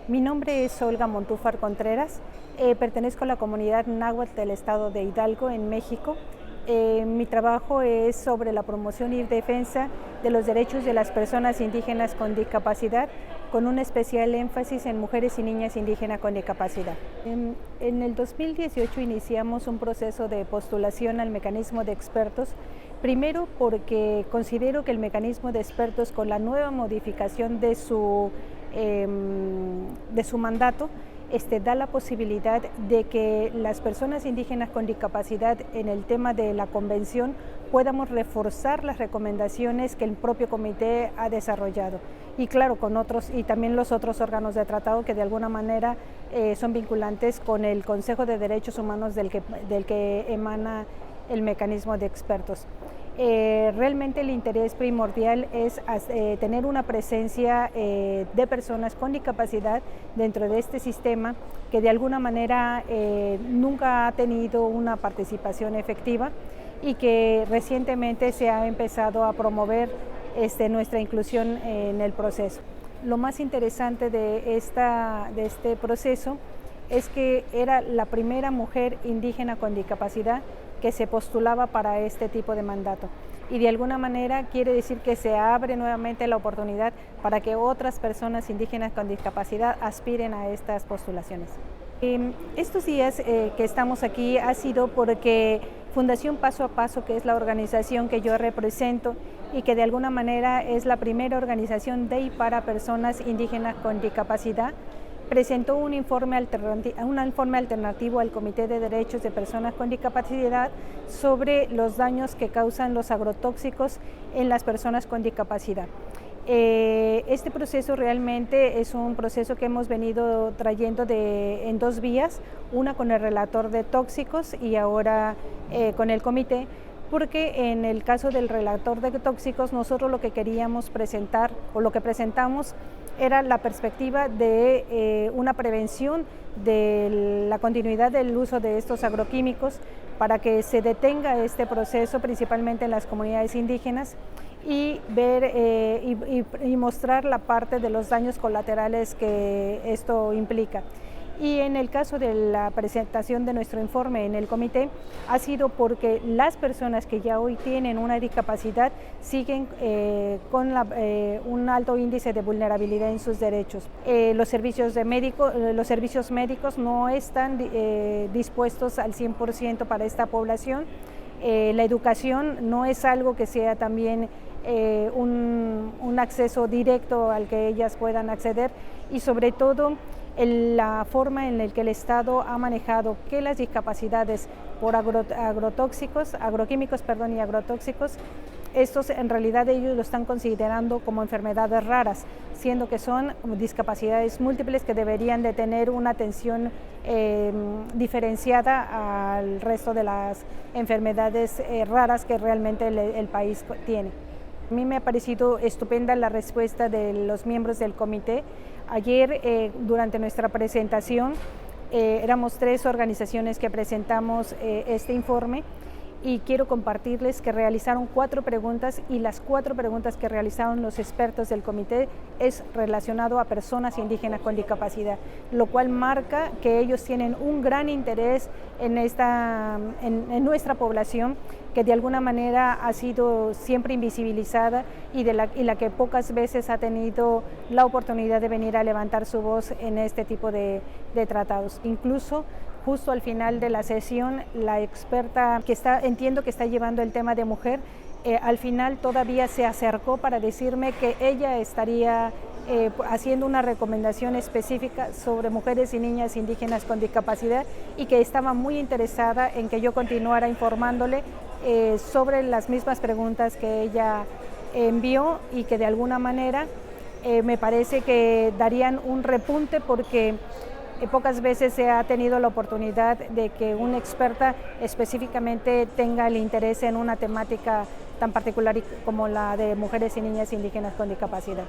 Mi nombre es Olga Montúfar Contreras, pertenezco a la comunidad náhuatl del estado de Hidalgo, en México. Mi trabajo es sobre la promoción y defensa de los derechos de las personas indígenas con discapacidad, con un especial énfasis en mujeres y niñas indígenas con discapacidad. En el 2018 iniciamos un proceso de postulación al mecanismo de expertos, primero porque considero que el mecanismo de expertos, con la nueva modificación de su mandato, da la posibilidad de que las personas indígenas con discapacidad en el tema de la convención podamos reforzar las recomendaciones que el propio comité ha desarrollado, y claro, con otros y también los otros órganos de tratado que de alguna manera son vinculantes con el Consejo de Derechos Humanos del que emana el mecanismo de expertos. Realmente el interés primordial es tener una presencia de personas con discapacidad dentro de este sistema que de alguna manera nunca ha tenido una participación efectiva y que recientemente se ha empezado a promover nuestra inclusión en el proceso. Lo más interesante de este proceso es que era la primera mujer indígena con discapacidad que se postulaba para este tipo de mandato, y de alguna manera quiere decir que se abre nuevamente la oportunidad para que otras personas indígenas con discapacidad aspiren a estas postulaciones. Estos días que estamos aquí ha sido porque Fundación Paso a Paso, que es la organización que yo represento y que de alguna manera es la primera organización de y para personas indígenas con discapacidad, presentó un informe alternativo al Comité de Derechos de Personas con Discapacidad sobre los daños que causan los agrotóxicos en las personas con discapacidad. Este proceso realmente es un proceso que hemos venido trayendo en dos vías, una con el relator de tóxicos y ahora con el comité, porque en el caso del relator de tóxicos nosotros lo que queríamos presentar o lo que presentamos era la perspectiva de una prevención de la continuidad del uso de estos agroquímicos para que se detenga este proceso principalmente en las comunidades indígenas, y ver y mostrar la parte de los daños colaterales que esto implica. Y en el caso de la presentación de nuestro informe en el comité ha sido porque las personas que ya hoy tienen una discapacidad siguen con un alto índice de vulnerabilidad en sus derechos. Los servicios médicos no están dispuestos al 100% para esta población. La educación no es algo que sea también un acceso directo al que ellas puedan acceder, y sobre todo la forma en la que el Estado ha manejado que las discapacidades por agroquímicos y agrotóxicos, estos en realidad ellos lo están considerando como enfermedades raras, siendo que son discapacidades múltiples que deberían de tener una atención diferenciada al resto de las enfermedades raras que realmente el país tiene. A mí me ha parecido estupenda la respuesta de los miembros del comité. Ayer, durante nuestra presentación, éramos 3 organizaciones que presentamos este informe, y quiero compartirles que realizaron 4 preguntas, y las 4 preguntas que realizaron los expertos del comité es relacionado a personas indígenas con discapacidad, lo cual marca que ellos tienen un gran interés en nuestra población, que de alguna manera ha sido siempre invisibilizada y la que pocas veces ha tenido la oportunidad de venir a levantar su voz en este tipo de tratados. Incluso justo al final de la sesión, la experta entiendo que está llevando el tema de mujer, al final todavía se acercó para decirme que ella estaría haciendo una recomendación específica sobre mujeres y niñas indígenas con discapacidad, y que estaba muy interesada en que yo continuara informándole sobre las mismas preguntas que ella envió, y que de alguna manera me parece que darían un repunte, porque pocas veces se ha tenido la oportunidad de que una experta específicamente tenga el interés en una temática tan particular como la de mujeres y niñas indígenas con discapacidad.